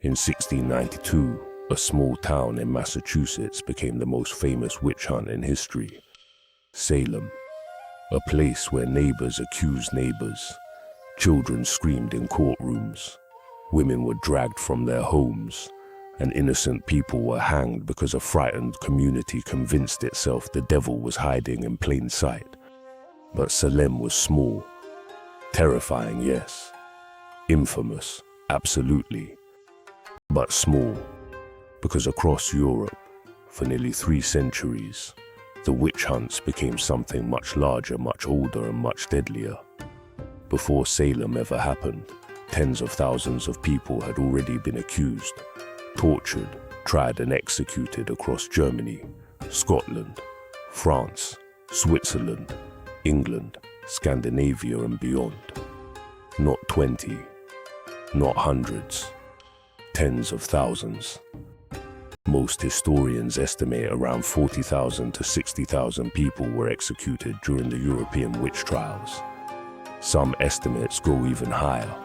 In 1692, a small town in Massachusetts became the most famous witch hunt in history. Salem, a place where neighbors accused neighbors, children screamed in courtrooms, women were dragged from their homes, and innocent people were hanged because a frightened community convinced itself the devil was hiding in plain sight. But Salem was small. Terrifying, yes. Infamous, absolutely. But small, because across Europe, for nearly 3 centuries, the witch hunts became something much larger, much older, and much deadlier. Before Salem ever happened, tens of thousands of people had already been accused, tortured, tried, and executed across Germany, Scotland, France, Switzerland, England, Scandinavia, and beyond. Not 20, not hundreds, tens of thousands. Most historians estimate around 40,000 to 60,000 people were executed during the European witch trials. Some estimates go even higher.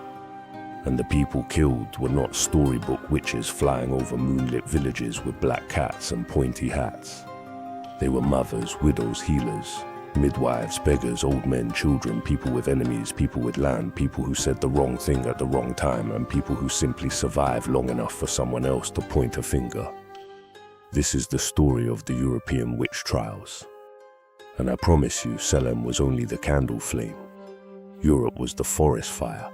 And the people killed were not storybook witches flying over moonlit villages with black cats and pointy hats. They were mothers, widows, healers, midwives, beggars, old men, children, people with enemies, people with land, people who said the wrong thing at the wrong time, and people who simply survived long enough for someone else to point a finger. This is the story of the European witch trials. And I promise you, Salem was only the candle flame. Europe was the forest fire.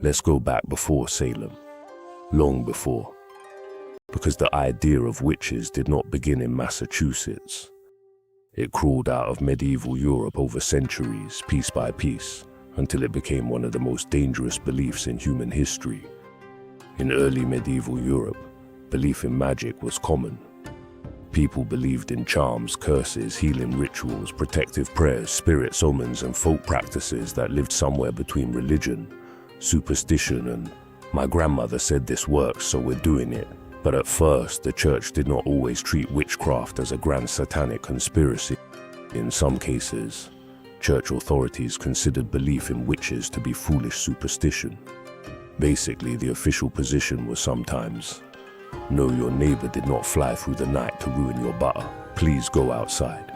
Let's go back before Salem, long before. Because the idea of witches did not begin in Massachusetts. It crawled out of medieval Europe over centuries, piece by piece, until it became one of the most dangerous beliefs in human history. In early medieval Europe, belief in magic was common. People believed in charms, curses, healing rituals, protective prayers, spirits, omens, and folk practices that lived somewhere between religion, superstition, and "my grandmother said this works, so we're doing it." But at first, the church did not always treat witchcraft as a grand satanic conspiracy. In some cases, church authorities considered belief in witches to be foolish superstition. Basically, the official position was sometimes, "No, your neighbor did not fly through the night to ruin your butter. Please go outside."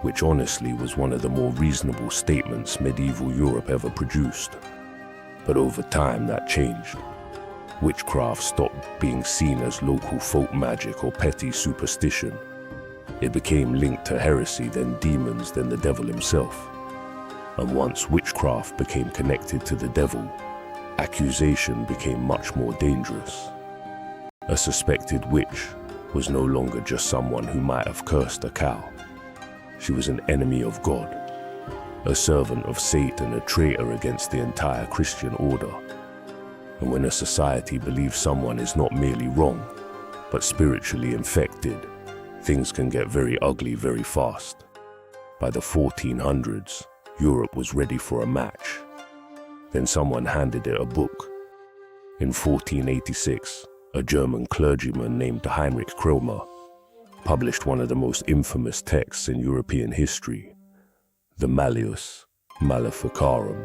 Which honestly was one of the more reasonable statements medieval Europe ever produced. But over time that changed. Witchcraft stopped being seen as local folk magic or petty superstition. It became linked to heresy, then demons, then the devil himself. And once witchcraft became connected to the devil, accusation became much more dangerous. A suspected witch was no longer just someone who might have cursed a cow. She was an enemy of God, a servant of Satan, a traitor against the entire Christian order. And when a society believes someone is not merely wrong, but spiritually infected, things can get very ugly very fast. By the 1400s, Europe was ready for a match. Then someone handed it a book. In 1486, a German clergyman named Heinrich Kromer published one of the most infamous texts in European history, the Malleus Maleficarum,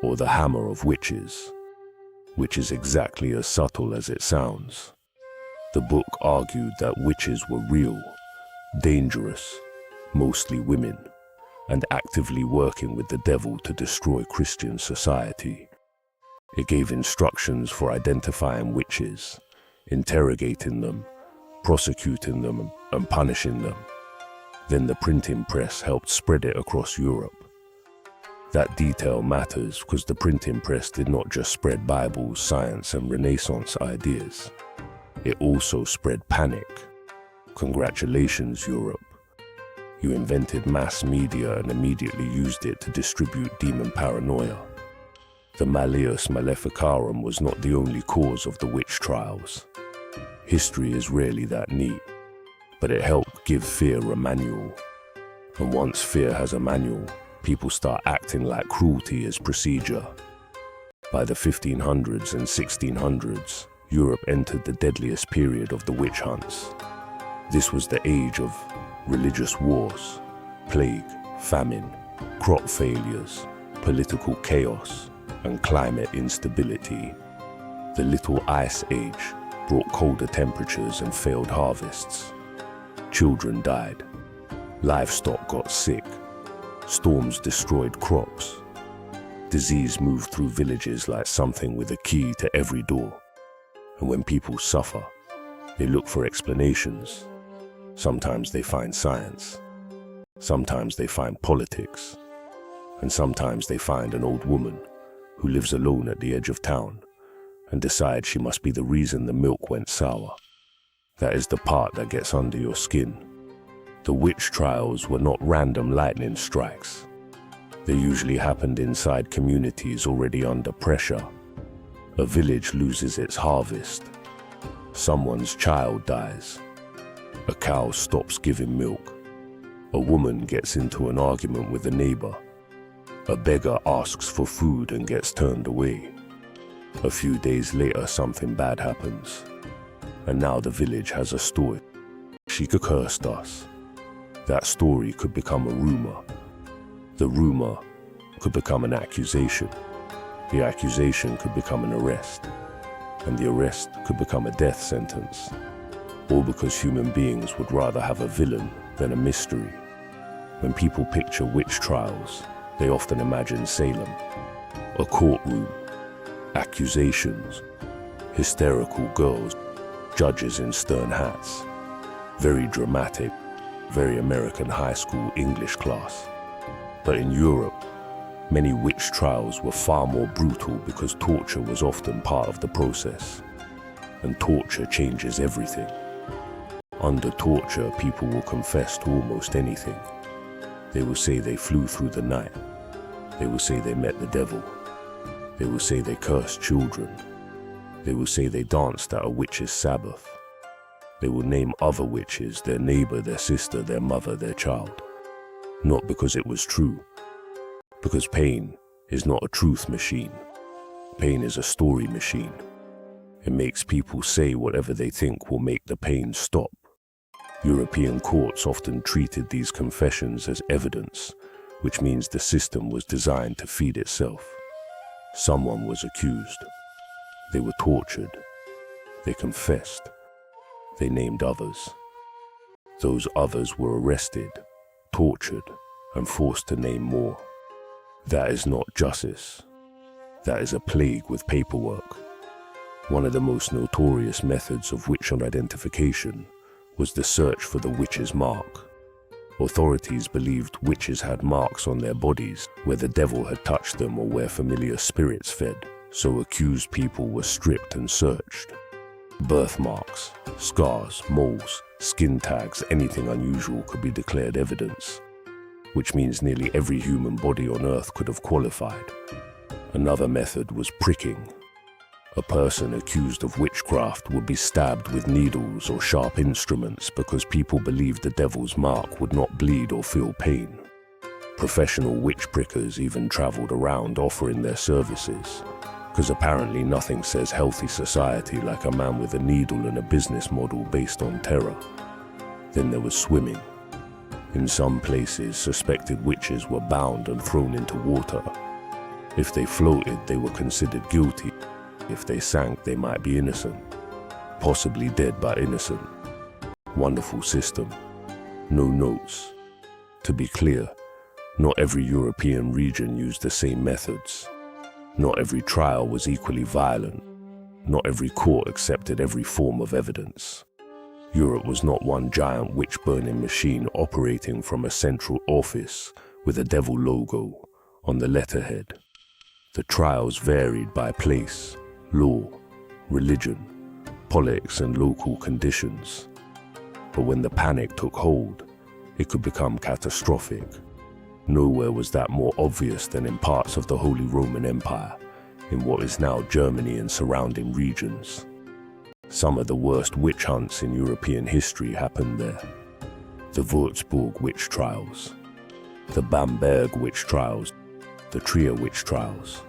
or the Hammer of Witches, which is exactly as subtle as it sounds. The book argued that witches were real, dangerous, mostly women, and actively working with the devil to destroy Christian society. It gave instructions for identifying witches, interrogating them, prosecuting them, and punishing them. Then the printing press helped spread it across Europe. That detail matters because the printing press did not just spread Bibles, science, and Renaissance ideas. It also spread panic. Congratulations, Europe. You invented mass media and immediately used it to distribute demon paranoia. The Malleus Maleficarum was not the only cause of the witch trials. History is rarely that neat, but it helped give fear a manual. And once fear has a manual, people start acting like cruelty is procedure. By the 1500s and 1600s, Europe entered the deadliest period of the witch hunts. This was the age of religious wars, plague, famine, crop failures, political chaos, and climate instability. The Little Ice Age brought colder temperatures and failed harvests. Children died. Livestock got sick. Storms destroyed crops. Disease moved through villages like something with a key to every door. And when people suffer, they look for explanations. Sometimes they find science. Sometimes they find politics. And sometimes they find an old woman who lives alone at the edge of town and decides she must be the reason the milk went sour. That is the part that gets under your skin. The witch trials were not random lightning strikes. They usually happened inside communities already under pressure. A village loses its harvest. Someone's child dies. A cow stops giving milk. A woman gets into an argument with a neighbor. A beggar asks for food and gets turned away. A few days later, something bad happens. And now the village has a story. She cursed us. That story could become a rumor. The rumor could become an accusation. The accusation could become an arrest. And the arrest could become a death sentence. All because human beings would rather have a villain than a mystery. When people picture witch trials, they often imagine Salem. A courtroom, accusations, hysterical girls, judges in stern hats. Very dramatic, very American high school English class. But in Europe, many witch trials were far more brutal because torture was often part of the process. And torture changes everything. Under torture, people will confess to almost anything. They will say they flew through the night. They will say they met the devil. They will say they cursed children. They will say they danced at a witch's Sabbath. They will name other witches, their neighbor, their sister, their mother, their child. Not because it was true. Because pain is not a truth machine. Pain is a story machine. It makes people say whatever they think will make the pain stop. European courts often treated these confessions as evidence, which means the system was designed to feed itself. Someone was accused. They were tortured. They confessed. They named others. Those others were arrested, tortured, and forced to name more. That is not justice. That is a plague with paperwork. One of the most notorious methods of witch identification was the search for the witch's mark. Authorities believed witches had marks on their bodies where the devil had touched them or where familiar spirits fed, so accused people were stripped and searched. Birthmarks, scars, moles, skin tags, anything unusual could be declared evidence, which means nearly every human body on Earth could have qualified. Another method was pricking. A person accused of witchcraft would be stabbed with needles or sharp instruments because people believed the devil's mark would not bleed or feel pain. Professional witch prickers even traveled around offering their services, because apparently nothing says healthy society like a man with a needle and a business model based on terror. Then there was swimming. In some places, suspected witches were bound and thrown into water. If they floated, they were considered guilty. If they sank, they might be innocent. Possibly dead, but innocent. Wonderful system. No notes. To be clear, not every European region used the same methods. Not every trial was equally violent. Not every court accepted every form of evidence. Europe was not one giant witch-burning machine operating from a central office with a devil logo on the letterhead. The trials varied by place, law, religion, politics, and local conditions. But when the panic took hold, it could become catastrophic. Nowhere was that more obvious than in parts of the Holy Roman Empire, in what is now Germany and surrounding regions. Some of the worst witch hunts in European history happened there. The Würzburg witch trials, the Bamberg witch trials, the Trier witch trials.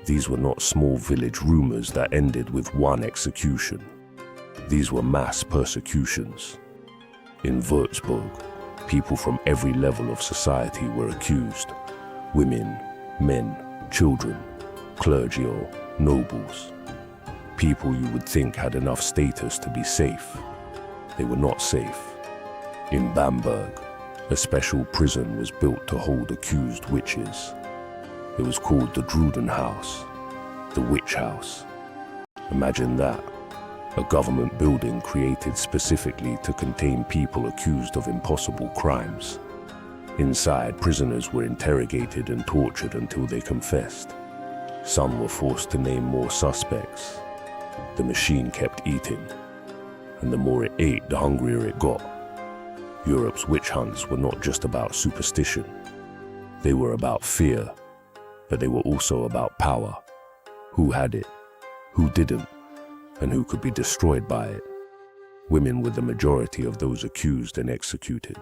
These were not small village rumors that ended with one execution. These were mass persecutions. In Würzburg, people from every level of society were accused. Women, men, children, clergy or nobles. people you would think had enough status to be safe. They were not safe. In Bamberg, a special prison was built to hold accused witches. It was called the Druden House, the Witch House. Imagine that, a government building created specifically to contain people accused of impossible crimes. Inside, prisoners were interrogated and tortured until they confessed. Some were forced to name more suspects. The machine kept eating, and the more it ate, the hungrier it got. Europe's witch hunts were not just about superstition. They were about fear, but they were also about power. Who had it, who didn't, and who could be destroyed by it. Women were the majority of those accused and executed,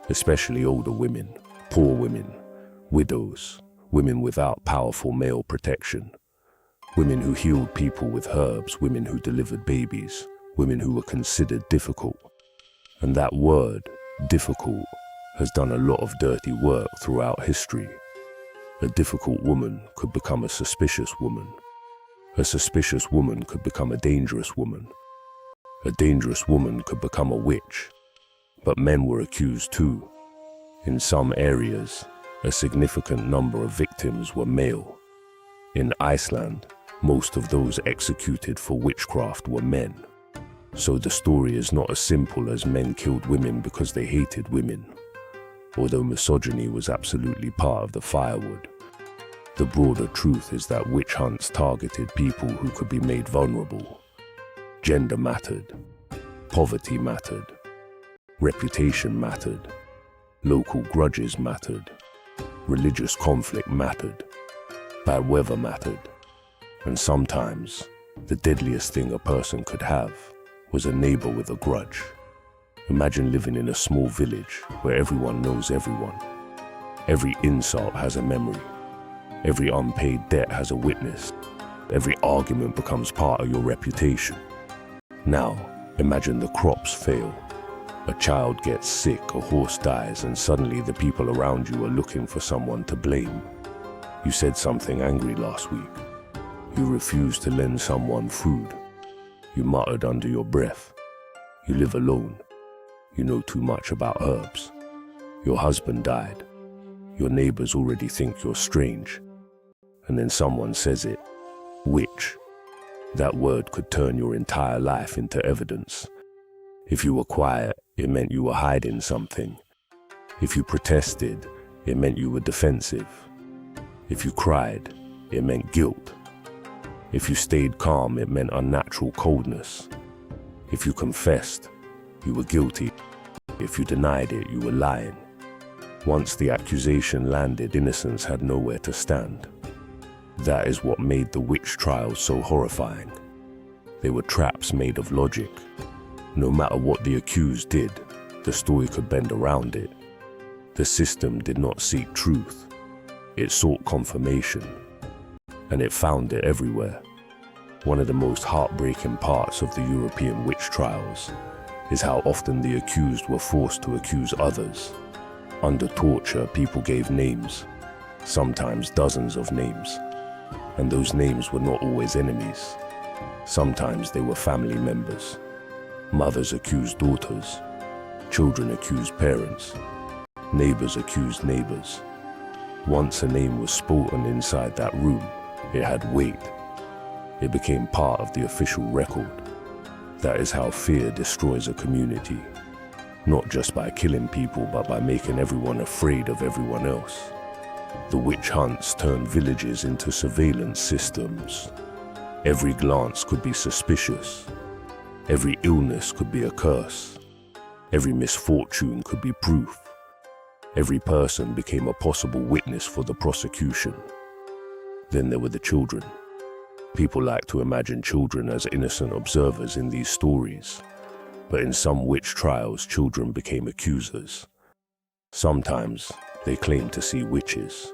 especially older women, poor women, widows, women without powerful male protection, women who healed people with herbs, women who delivered babies, women who were considered difficult. And that word, difficult, has done a lot of dirty work throughout history. A difficult woman could become a suspicious woman. A suspicious woman could become a dangerous woman. A dangerous woman could become a witch. But men were accused too. In some areas, a significant number of victims were male. In Iceland, most of those executed for witchcraft were men. So the story is not as simple as men killed women because they hated women. Although misogyny was absolutely part of the firewood, the broader truth is that witch hunts targeted people who could be made vulnerable. Gender mattered. Poverty mattered. Reputation mattered. Local grudges mattered. Religious conflict mattered. Bad weather mattered. And sometimes, the deadliest thing a person could have was a neighbor with a grudge. Imagine living in a small village where everyone knows everyone. Every insult has a memory. Every unpaid debt has a witness. Every argument becomes part of your reputation. Now, imagine the crops fail. A child gets sick, a horse dies, and suddenly the people around you are looking for someone to blame. You said something angry last week. You refused to lend someone food. You muttered under your breath. You live alone. You know too much about herbs. Your husband died. Your neighbors already think you're strange. And then someone says it. Witch. That word could turn your entire life into evidence. If you were quiet, it meant you were hiding something. If you protested, it meant you were defensive. If you cried, it meant guilt. If you stayed calm, it meant unnatural coldness. If you confessed, you were guilty. If you denied it, you were lying. Once the accusation landed, innocence had nowhere to stand. That is what made the witch trials so horrifying. They were traps made of logic. No matter what the accused did, the story could bend around it. The system did not seek truth. It sought confirmation. And it found it everywhere. One of the most heartbreaking parts of the European witch trials is how often the accused were forced to accuse others. Under torture, people gave names, sometimes dozens of names. And those names were not always enemies. Sometimes they were family members. Mothers accused daughters. Children accused parents. Neighbors accused neighbors. Once a name was spoken inside that room, it had weight. It became part of the official record. That is how fear destroys a community. Not just by killing people, but by making everyone afraid of everyone else. The witch hunts turned villages into surveillance systems. Every glance could be suspicious. Every illness could be a curse. Every misfortune could be proof. Every person became a possible witness for the prosecution. Then there were the children. People like to imagine children as innocent observers in these stories, but in some witch trials, children became accusers. Sometimes they claimed to see witches.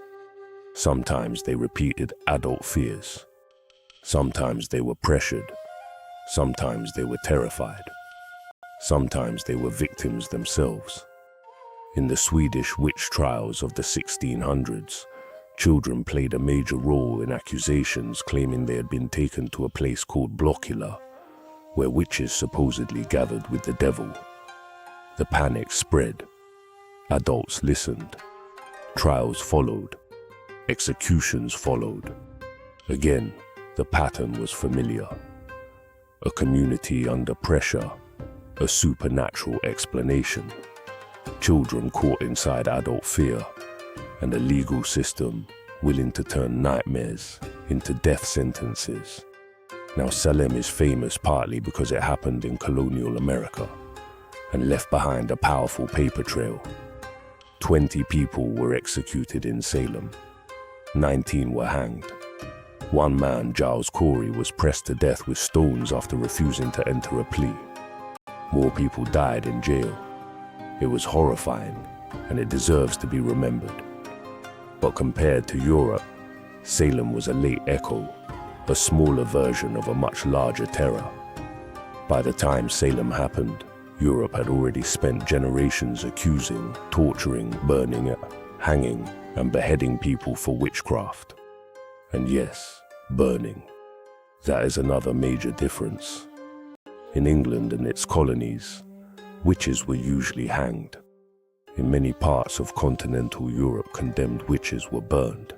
Sometimes they repeated adult fears. Sometimes they were pressured. Sometimes they were terrified. Sometimes they were victims themselves. In the Swedish witch trials of the 1600s, Children played a major role in accusations claiming they had been taken to a place called Blockula, where witches supposedly gathered with the devil. The panic spread. Adults listened. Trials followed. Executions followed. Again, the pattern was familiar. A community under pressure, a supernatural explanation. Children caught inside adult fear, and a legal system willing to turn nightmares into death sentences. Now, Salem is famous partly because it happened in colonial America and left behind a powerful paper trail. 20 people were executed in Salem. 19 were hanged. One man, Giles Corey, was pressed to death with stones after refusing to enter a plea. More people died in jail. It was horrifying, and it deserves to be remembered. But compared to Europe, Salem was a late echo, a smaller version of a much larger terror. By the time Salem happened, Europe had already spent generations accusing, torturing, burning, hanging, and beheading people for witchcraft. And yes, burning. That is another major difference. In England and its colonies, witches were usually hanged. In many parts of continental Europe, condemned witches were burned.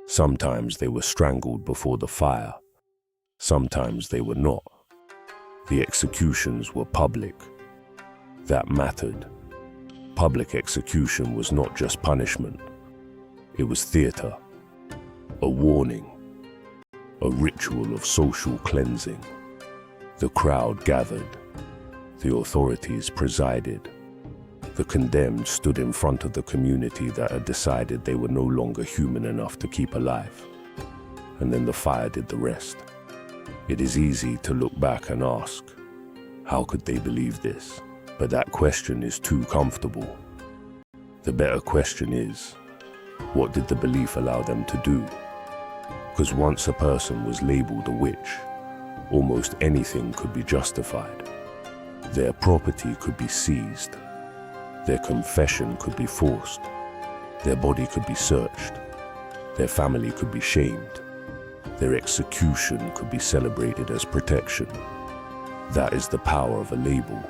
Sometimes they were strangled before the fire. Sometimes they were not. The executions were public. That mattered. Public execution was not just punishment. It was theater, a warning, a ritual of social cleansing. The crowd gathered. The authorities presided. The condemned stood in front of the community that had decided they were no longer human enough to keep alive. And then the fire did the rest. It is easy to look back and ask, how could they believe this? But that question is too comfortable. The better question is, what did the belief allow them to do? Because once a person was labeled a witch, almost anything could be justified. Their property could be seized. Their confession could be forced. Their body could be searched. Their family could be shamed. Their execution could be celebrated as protection. That is the power of a label.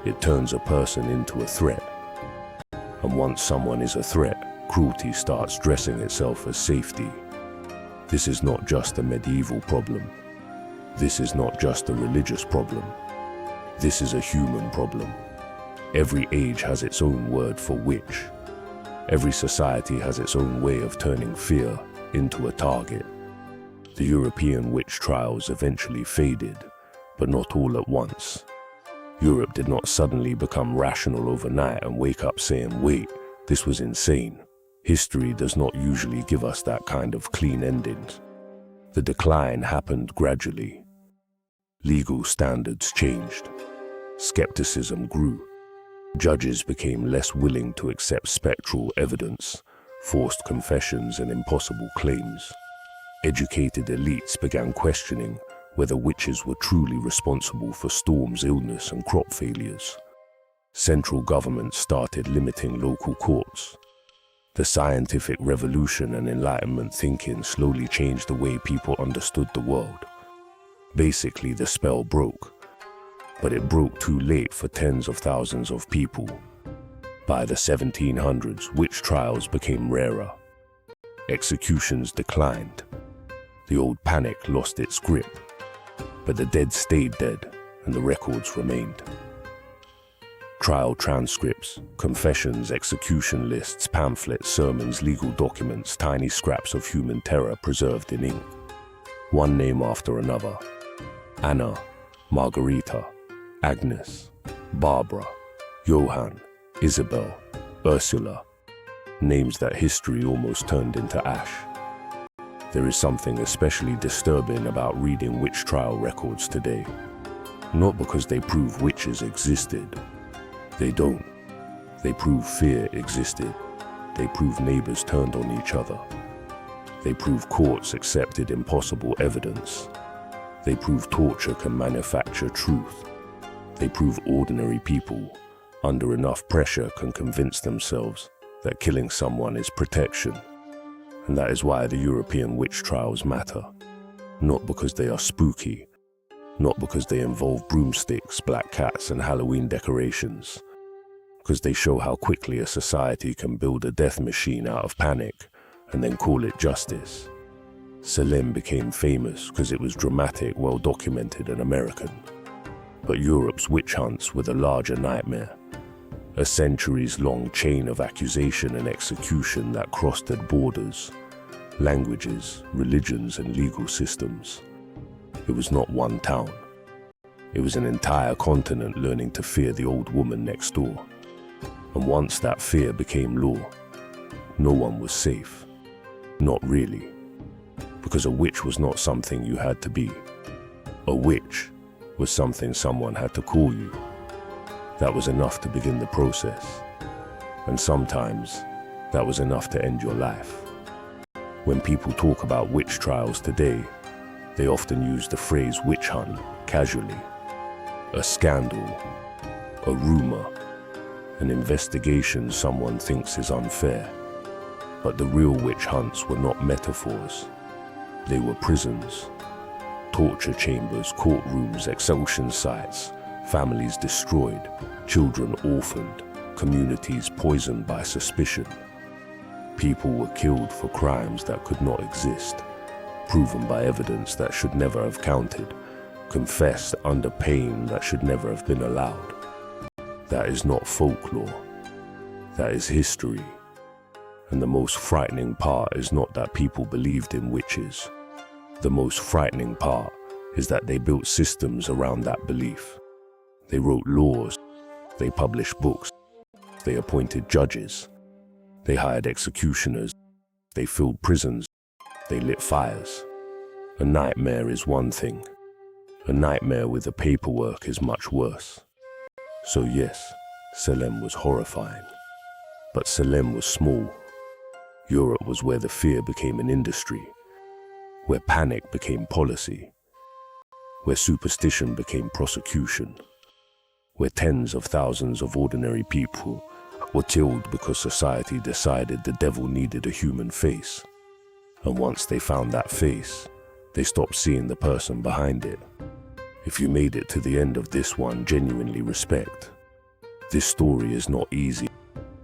It turns a person into a threat. And once someone is a threat, cruelty starts dressing itself as safety. This is not just a medieval problem. This is not just a religious problem. This is a human problem. Every age has its own word for witch. Every society has its own way of turning fear into a target. The European witch trials eventually faded, but not all at once. Europe did not suddenly become rational overnight and wake up saying, wait, this was insane. History does not usually give us that kind of clean endings. The decline happened gradually. Legal standards changed. Skepticism grew. Judges became less willing to accept spectral evidence, forced confessions, and impossible claims. Educated elites began questioning whether witches were truly responsible for storms, illness, and crop failures. Central governments started limiting local courts. The scientific revolution and Enlightenment thinking slowly changed the way people understood the world. Basically, the spell broke. But it broke too late for tens of thousands of people. By the 1700s, witch trials became rarer. Executions declined. The old panic lost its grip. But the dead stayed dead, and the records remained. Trial transcripts, confessions, execution lists, pamphlets, sermons, legal documents, tiny scraps of human terror preserved in ink. One name after another. Anna, Margarita, Agnes, Barbara, Johann, Isabel, Ursula. Names that history almost turned into ash. There is something especially disturbing about reading witch trial records today. Not because they prove witches existed. They don't. They prove fear existed. They prove neighbors turned on each other. They prove courts accepted impossible evidence. They prove torture can manufacture truth. They prove ordinary people, under enough pressure, can convince themselves that killing someone is protection. And that is why the European witch trials matter. Not because they are spooky, not because they involve broomsticks, black cats, and Halloween decorations, because they show how quickly a society can build a death machine out of panic and then call it justice. Salem became famous because it was dramatic, well-documented, and American. But Europe's witch hunts were the larger nightmare. A centuries-long chain of accusation and execution that crossed borders, languages, religions, and legal systems. It was not one town. It was an entire continent learning to fear the old woman next door. And once that fear became law, no one was safe. Not really. Because a witch was not something you had to be. A witch was something someone had to call you. That was enough to begin the process. And sometimes, that was enough to end your life. When people talk about witch trials today, they often use the phrase witch hunt casually. A scandal, a rumor, an investigation someone thinks is unfair. But the real witch hunts were not metaphors. They were prisons, torture chambers, courtrooms, execution sites, families destroyed, children orphaned, communities poisoned by suspicion. People were killed for crimes that could not exist, proven by evidence that should never have counted, confessed under pain that should never have been allowed. That is not folklore. That is history. And the most frightening part is not that people believed in witches. The most frightening part is that they built systems around that belief. They wrote laws, they published books, they appointed judges, they hired executioners, they filled prisons, they lit fires. A nightmare is one thing. A nightmare with the paperwork is much worse. So yes, Salem was horrifying. But Salem was small. Europe was where the fear became an industry, where panic became policy, where superstition became prosecution, where tens of thousands of ordinary people were killed because society decided the devil needed a human face. And once they found that face, they stopped seeing the person behind it. If you made it to the end of this one, genuinely respect. This story is not easy,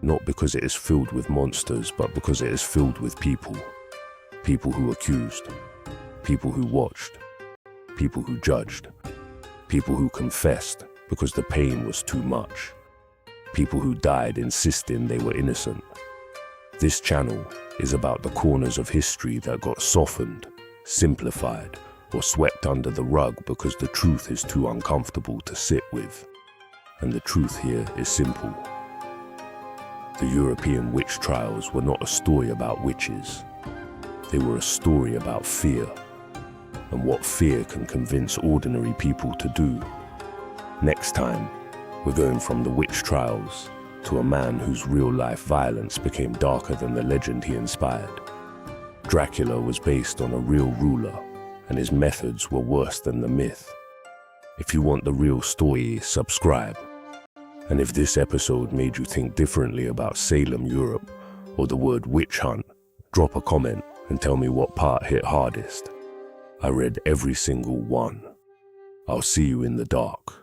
not because it is filled with monsters, but because it is filled with people. People who accused, people who watched, people who judged, people who confessed because the pain was too much, people who died insisting they were innocent. This channel is about the corners of history that got softened, simplified, or swept under the rug because the truth is too uncomfortable to sit with. And the truth here is simple. The European witch trials were not a story about witches. They were a story about fear, and what fear can convince ordinary people to do. Next time, we're going from the witch trials to a man whose real-life violence became darker than the legend he inspired. Dracula was based on a real ruler, and his methods were worse than the myth. If you want the real story, subscribe. And if this episode made you think differently about Salem, Europe, or the word witch hunt, drop a comment and tell me what part hit hardest. I read every single one. I'll see you in the dark.